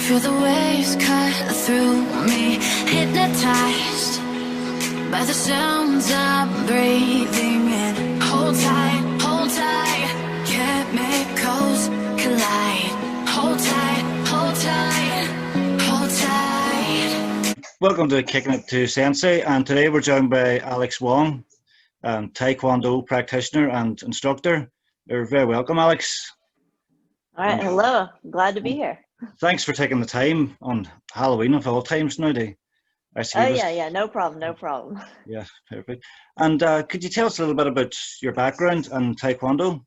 Feel the waves cut through me, hypnotized by the sounds I'm breathing in. Hold tight, chemicals collide. Hold tight, hold tight. Welcome to Kicking It to Sensei, and today we're joined by Wong, Taekwondo practitioner and instructor. You're very welcome, Alex. All right, hello. Glad to be here. Thanks for taking the time on Halloween of all times now to Oh yeah, no problem. Yeah, perfect. And could you tell us a little bit about your background and Taekwondo?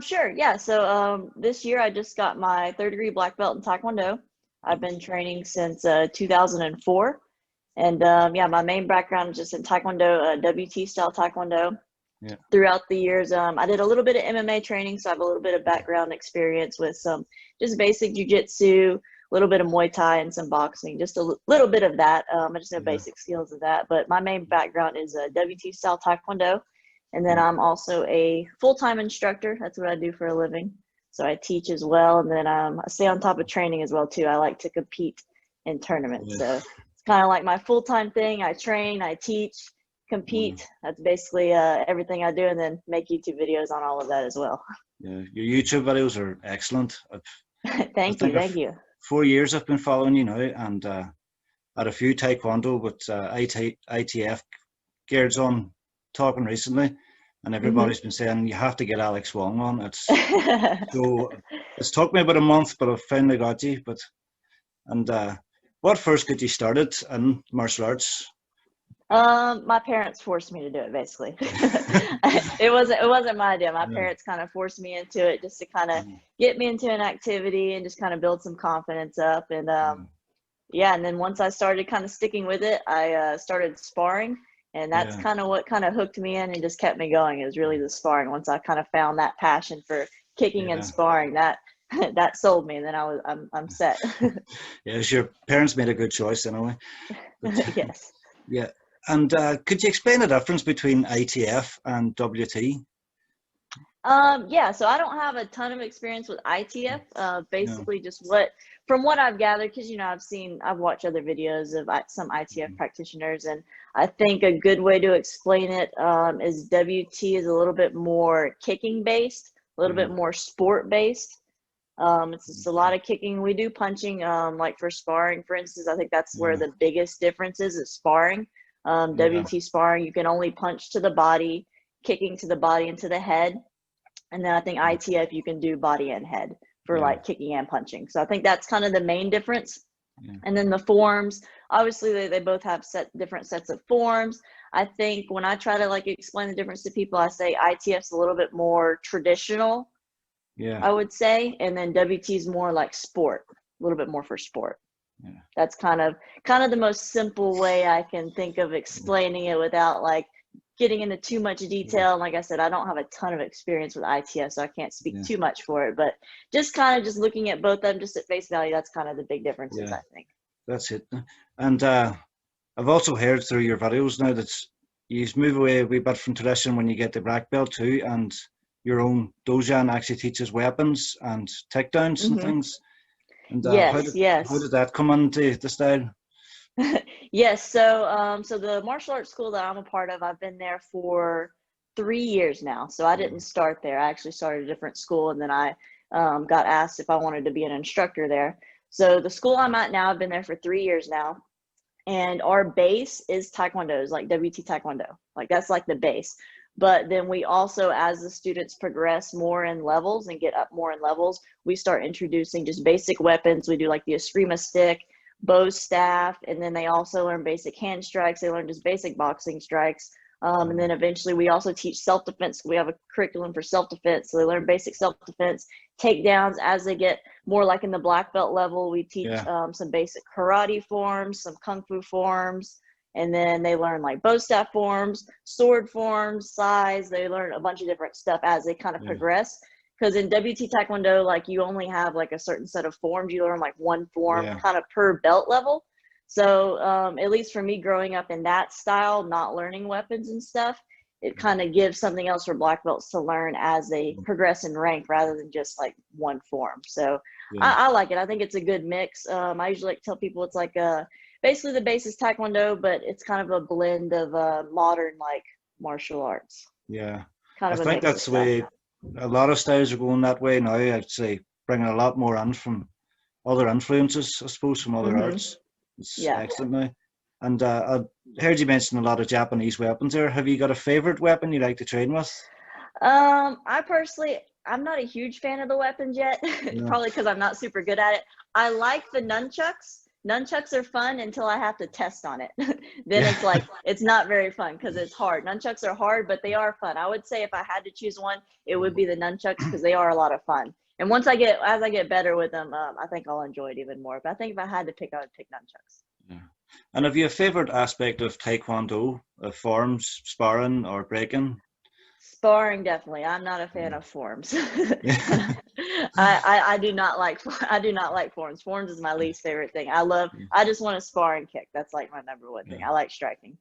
Sure, yeah. So this year I just got my third degree black belt in Taekwondo. I've been training since 2004. And yeah, my main background is just in Taekwondo, WT style Taekwondo. Yeah. Throughout the years, I did a little bit of MMA training, so I have a little bit of background experience with some just basic jiu-jitsu, a little bit of Muay Thai and some boxing, just a little bit of that. I just know basic skills of that, but my main background is WT style Taekwondo. And then I'm also a full-time instructor. That's what I do for a living. So I teach as well. And then I stay on top of training as well too. I like to compete in tournaments. So it's kind of like my full-time thing. I train, I teach, compete. That's basically everything I do, and then make YouTube videos on all of that as well. Yeah, your YouTube videos are excellent. Thank you. 4 years I've been following you now, and had a few Taekwondo with ITF gears on talking recently, and everybody's been saying you have to get Alex Wong on. It's so it's took me about a month, but I've finally got you. What first got you started in martial arts? My parents forced me to do it, basically. It wasn't my idea. My parents kind of forced me into it just to kind of get me into an activity and just kind of build some confidence up. And yeah, and then once I started kind of sticking with it, I started sparring, and that's kind of what kind of hooked me in and just kept me going. It was really the sparring. Once I kind of found that passion for kicking and sparring, that sold me, and then I'm set. Yes, your parents made a good choice anyway. Yes. Yeah. And could you explain the difference between ITF and WT? Yeah, so I don't have a ton of experience with ITF. Basically, just from what I've gathered, because I've watched other videos of some ITF practitioners, and I think a good way to explain it is WT is a little bit more kicking based, a little bit more sport based. It's just a lot of kicking. We do punching, like for sparring, for instance. I think that's where the biggest difference is sparring. WT sparring, you can only punch to the body, kicking to the body and to the head. And then I think ITF, you can do body and head for like kicking and punching. So I think that's kind of the main difference. And then the forms, obviously they both have different sets of forms. I think when I try to like explain the difference to people, I say ITF's a little bit more traditional, I would say. And then WT is more like sport, a little bit more for sport. That's kind of the most simple way I can think of explaining it without like getting into too much detail. And like I said, I don't have a ton of experience with ITF, so I can't speak too much for it, but just kind of just looking at both of them just at face value, that's kind of the big differences, I think. That's it. And I've also heard through your videos now that you move away a wee bit from tradition when you get the black belt too, and your own dojan actually teaches weapons and takedowns and things. And how did that come into the style? Yes, so the martial arts school that I'm a part of, I've been there for 3 years now. So I didn't start there. I actually started a different school, and then I got asked if I wanted to be an instructor there. So the school I'm at now, I've been there for 3 years now, and our base is Taekwondo, is like WT Taekwondo. Like that's like the base. But then we also, as the students progress more in levels and get up more in levels, we start introducing just basic weapons. We do like the eskrima stick, bow staff, and then they also learn basic hand strikes. They learn just basic boxing strikes. And then eventually we also teach self-defense. We have a curriculum for self-defense. So they learn basic self-defense, takedowns. As they get more like in the black belt level, we teach some basic karate forms, some kung fu forms. And then they learn like bow staff forms, sword forms, size. They learn a bunch of different stuff as they kind of progress. Because in WT Taekwondo, like you only have like a certain set of forms. You learn like one form kind of per belt level. So at least for me growing up in that style, not learning weapons and stuff, it kind of gives something else for black belts to learn as they progress in rank rather than just like one form. So Yeah. I like it. I think it's a good mix. I usually like to tell people it's like basically the base is Taekwondo, but it's kind of a blend of modern like martial arts. Yeah. Kind I of a think mix of that's the stuff. way a lot of styles are going that way now. I'd say bringing a lot more in from other influences, I suppose, from other Hmm. arts. It's Yeah. excellent now. And I heard you mention a lot of Japanese weapons there. Have you got a favorite weapon you like to train with? I personally, I'm not a huge fan of the weapons yet, No. probably because I'm not super good at it. I like the nunchucks. Nunchucks are fun until I have to test on it. Then Yeah. it's like, it's not very fun because it's hard. Nunchucks are hard, but they are fun. I would say if I had to choose one, it would be the nunchucks because they are a lot of fun. And as I get better with them, I think I'll enjoy it even more. But I think if I had to pick, I would pick nunchucks. Yeah. And have you a favorite aspect of Taekwondo, forms, sparring, or breaking? Sparring, definitely. I'm not a fan of forms. Yeah. I do not like I do not like forms. Forms is my least favorite thing. I just want to spar and kick. That's like my number one thing. Yeah. I like striking.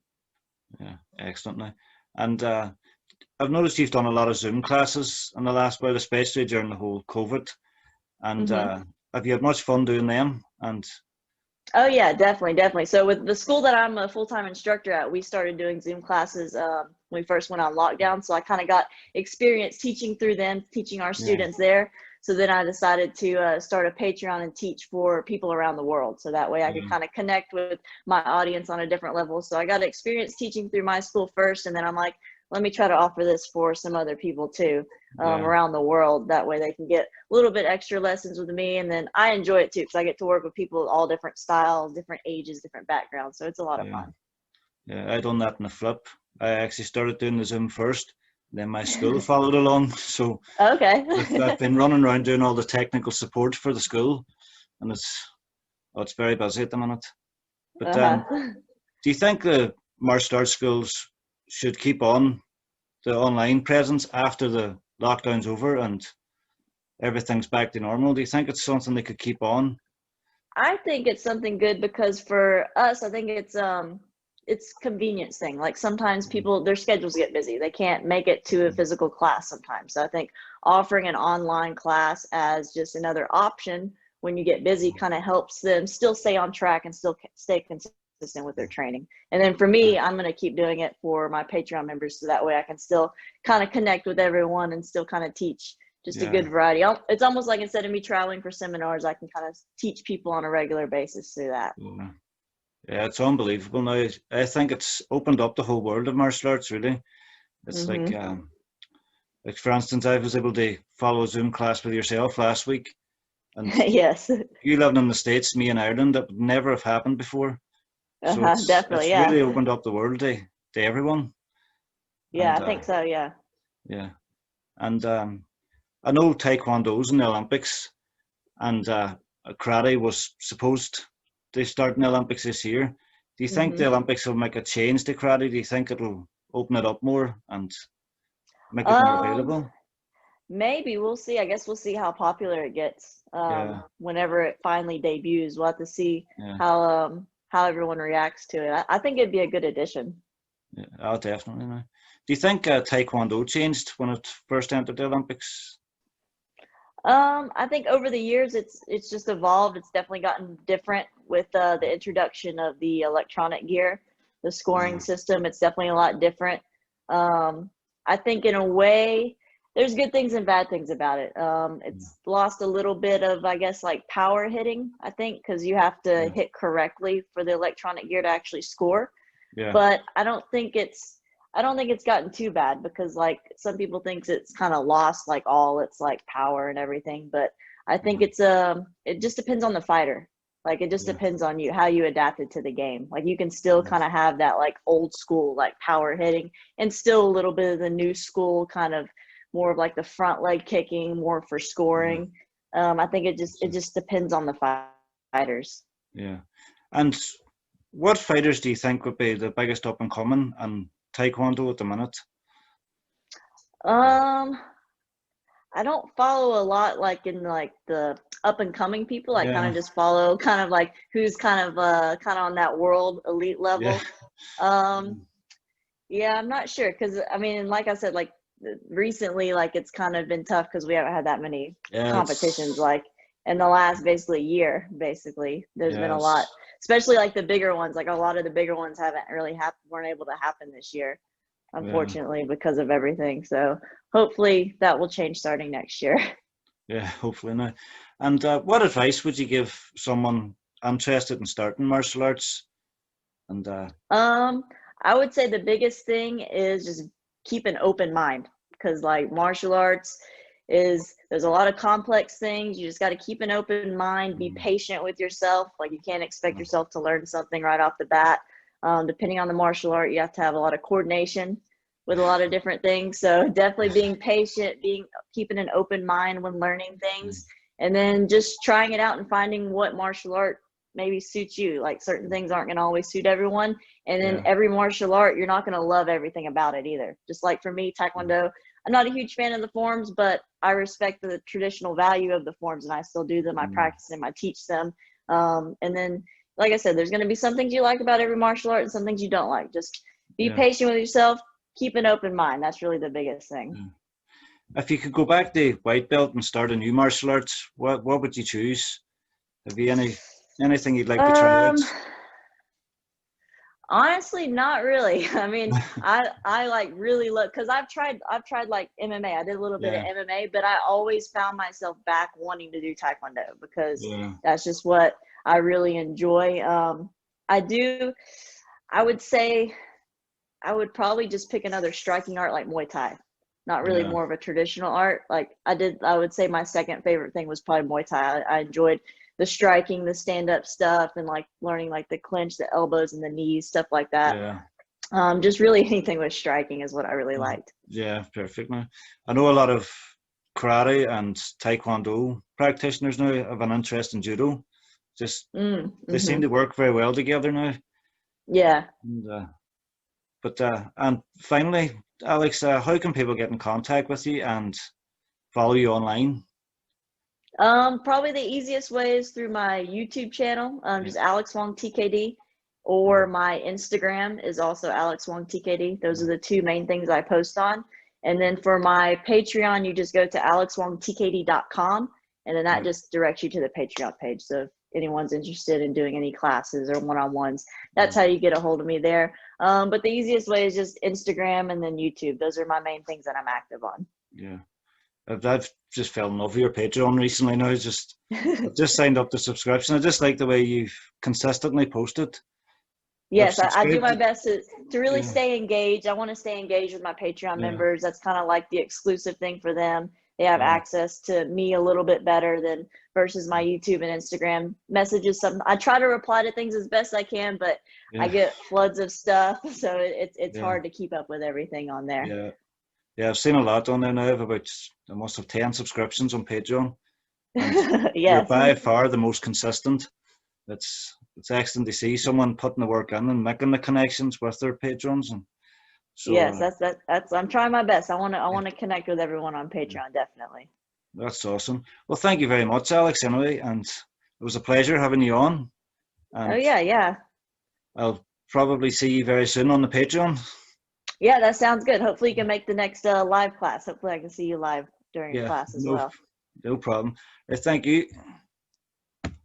Yeah. Excellent. Now. And I've noticed you've done a lot of Zoom classes in the last while, especially during the whole COVID. And Hmm. have you had much fun doing them? And Oh yeah, definitely, definitely. So with the school that I'm a full-time instructor at, we started doing Zoom classes when we first went on lockdown. So I kind of got experience teaching through them, teaching our yeah, students there. So then I decided to start a Patreon and teach for people around the world. So that way I could yeah, kind of connect with my audience on a different level. So I got experience teaching through my school first, and then I'm like, let me try to offer this for some other people too yeah, around the world. That way they can get a little bit extra lessons with me. And then I enjoy it too because I get to work with people of all different styles, different ages, different backgrounds. So it's a lot of yeah, fun. yeah. I done that in a flip. I actually started doing the Zoom first, then my school followed along. So I've Okay. been running around doing all the technical support for the school, and it's very busy at the minute. But Uh-huh. do you think the martial arts schools should keep on the online presence after the lockdown's over and everything's back to normal? Do you think it's something they could keep on? I think it's something good because for us, I think it's convenience thing. Like sometimes people their schedules get busy. They can't make it to a physical class sometimes. So I think offering an online class as just another option when you get busy kind of helps them still stay on track and still stay consistent with their training. And then for me, I'm going to keep doing it for my Patreon members so that way I can still kind of connect with everyone and still kind of teach just a good Yeah. variety. It's almost like instead of me traveling for seminars, I can kind of teach people on a regular basis through that. Yeah. Yeah, it's unbelievable now. I think it's opened up the whole world of martial arts, really. It's Hmm. like for instance, I was able to follow a Zoom class with yourself last week, and Yes. you living in the States, me in Ireland, that would never have happened before. So Uh-huh. Definitely. it's Yeah. really opened up the world to everyone. Yeah, And I think so. Yeah. yeah, and I know Taekwondo's in the Olympics, and karate was supposed to start in the Olympics this year. Do you think the Hmm. Olympics will make a change to karate? Do you think it'll open it up more and make it more Um, available? Maybe we'll see. I guess we'll see how popular it gets Yeah, whenever it finally debuts. We'll have to see yeah, how everyone reacts to it. I think it'd be a good addition. yeah. Oh, definitely. No. Do you think Taekwondo changed when it first entered the Olympics? I think over the years it's just evolved. It's definitely gotten different with the introduction of the electronic gear, the scoring Yeah, system. It's definitely a lot different. I think in a way, there's good things and bad things about it. It's lost a little bit of, I guess, like power hitting. I think because you have to yeah, hit correctly for the electronic gear to actually score. yeah, But I don't think it's gotten too bad because like some people thinks it's kind of lost like all its like power and everything, but I think it just depends on the fighter. Like it just yeah, depends on you how you adapted to the game. Like you can still kind of have that like old school like power hitting and still a little bit of the new school kind of more of like the front leg kicking, more for yeah, scoring. I think it just depends on the fighters. yeah. And what fighters do you think would be the biggest up and coming in Taekwondo at the minute? Um, I don't follow a lot like in like the up and coming people. I kind Yeah, of just follow kind of like who's kind of on that world elite yeah, level. Um, Yeah, I'm not sure because I mean, like I said, like recently, like it's kind of been tough because we haven't had that many Yeah, competitions. Like in the last basically year, basically, there's been a lot, yes, especially like the bigger ones. Like a lot of the bigger ones haven't really weren't able to happen this year, yeah, unfortunately, because of everything. So hopefully that will change starting next year. yeah. Hopefully not. And what advice would you give someone interested in starting martial arts? And Um, I would say the biggest thing is just keep an open mind because like martial arts is there's a lot of complex things. You just got to keep an open mind, be mm, patient with yourself. Like you can't expect yourself to learn something right off the bat. Depending on the martial art, you have to have a lot of coordination with a lot of different things. So definitely being patient, being keeping an open mind when learning things, and then just trying it out and finding what martial art maybe suits you. Like certain things aren't going to always suit everyone. And then yeah, every martial art, you're not going to love everything about it either. Just like for me, Taekwondo, I'm not a huge fan of the forms, but I respect the traditional value of the forms and I still do them. I mm, practice them, I teach them. And then, like I said, there's going to be some things you like about every martial art and some things you don't like. Just be yeah, patient with yourself, keep an open mind. That's really the biggest thing. yeah. If you could go back to white belt and start a new martial arts, what would you choose? Have you anything you'd like to try Um, Honestly, not really. I mean, out? I like really look because I've tried like MMA. I did a little bit of Yeah, MMA, but I always found myself back wanting to do Taekwondo because yeah, that's just what I really enjoy. I do. I would say I would probably just pick another striking art like Muay Thai. Not really yeah, more of a traditional art. Like I would say my second favorite thing was probably Muay Thai. I enjoyed the striking, the stand up stuff, and like learning like the clinch, the elbows and the knees, stuff like that. yeah. Just really anything with striking is what I really liked. Yeah, perfect. Now, I know a lot of karate and taekwondo practitioners now have an interest in judo. Just they seem Mm-hmm. to work very well together now. Yeah. And, and finally, Alex, how can people get in contact with you and follow you online? Probably the easiest way is through my YouTube channel, Yeah, just Alex Wong TKD, yeah, or my Instagram is also Alex Wong TKD. Those yeah, are the two main things I post on. And then for my Patreon, you just go to alexwongtkd.com, and then that yeah, just directs you to the Patreon page. So if anyone's interested in doing any classes or one-on-ones, yeah, that's how you get a hold of me there. But the easiest way is just Instagram and then YouTube. Those are my main things that I'm active on. yeah. I've just fell in love with your Patreon recently. Now, I've just signed up to subscription. I just like the way you've consistently posted. I've Yes, I do subscribed. my best to really Yeah, stay engaged. I want to stay engaged with my Patreon yeah, members. That's kind of like the exclusive thing for them. They have yeah, access to me a little bit better than versus my YouTube and Instagram messages. Some I try to reply to things as best I can, but I yeah, get floods of stuff, so it's yeah, hard to keep up with everything on there. yeah. Yeah, I've seen a lot on there now. I have about, I must have 10 subscriptions on Patreon, and you're Yes. by far the most consistent. It's excellent to see someone putting the work in and making the connections with their patrons, and so Yes, that's I'm trying my best. I yeah, want to connect with everyone on yeah, Patreon, definitely. that's awesome. Well, thank you very much, Alex. Anyway, and it was a pleasure having you on, Oh and yeah, yeah. I'll probably see you very soon on the Patreon. Yeah, that sounds good. Hopefully you can make the next live class. Hopefully I can see you live during a Yeah, class as no, well. no problem. Thank you.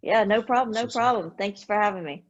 Yeah, no problem. No So, problem. Thanks for having me.